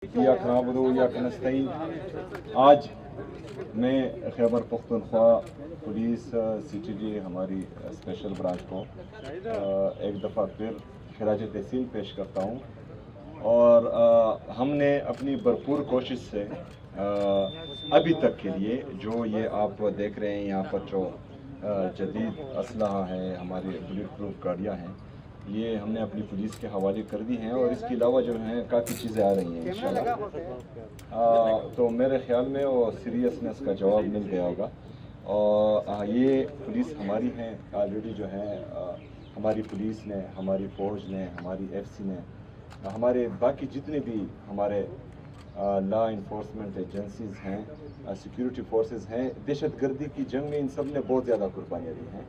इय्याक नअबुदु व इय्याक नस्तईन। आज मैं खैबर पख्तूनख्वा पुलिस CTG हमारी स्पेशल ब्रांच को एक दफ़ा फिर खिराज तहसीन पेश करता हूँ। और हमने अपनी भरपूर कोशिश से अभी तक के लिए जो ये आप देख रहे हैं यहाँ पर जो जदीद असलहा है, हमारी बुलेट प्रूफ गाड़ियाँ हैं, ये हमने अपनी पुलिस के हवाले कर दी हैं। और इसके अलावा जो हैं काफ़ी चीज़ें आ रही हैं इंशाल्लाह। तो मेरे ख्याल में वो सीरियसनेस का जवाब मिल गया होगा। और ये पुलिस हमारी हैं ऑलरेडी जो है, हमारी पुलिस ने, हमारी फ़ौज ने, हमारी FC ने, हमारे बाकी जितने भी हमारे लॉ इन्फोर्समेंट एजेंसीज़ हैं, सिक्योरिटी फोर्सेस हैं, दहशत गर्दी की जंग में इन सब ने बहुत ज़्यादा कुर्बानियाँ दी हैं।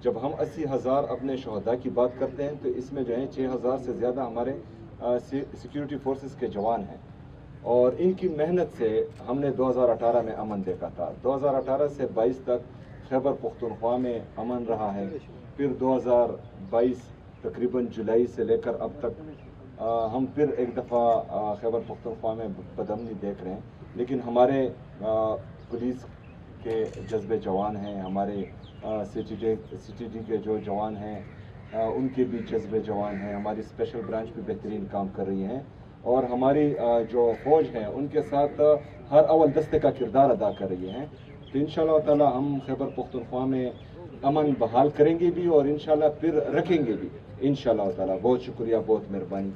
जब हम 80,000 अपने शहदा की बात करते हैं तो इसमें जो है 6,000 से ज़्यादा हमारे सिक्योरिटी फोर्सेस के जवान हैं। और इनकी मेहनत से हमने 2018 में अमन देखा था। 2018 से 22 तक खैबर पख्तूनख्वा में अमन रहा है। फिर 2022 तकरीबन जुलाई से लेकर अब तक हम फिर एक दफ़ा खैबर पख्तूनख्वा में बदअमनी देख रहे हैं। लेकिन हमारे पुलिस के जज्बे जवान हैं, हमारे CTG के जो जवान हैं उनके भी जज्बे जवान हैं। हमारी स्पेशल ब्रांच भी बेहतरीन काम कर रही हैं और हमारी जो फ़ौज हैं उनके साथ हर अव्वल दस्ते का किरदार अदा कर रही हैं। तो इंशाअल्लाह ताला हम खैबर पख्तूनख्वा में अमन बहाल करेंगे भी और इंशाअल्लाह फिर रखेंगे भी इंशाअल्लाह ताला। बहुत शुक्रिया, बहुत मेहरबानी।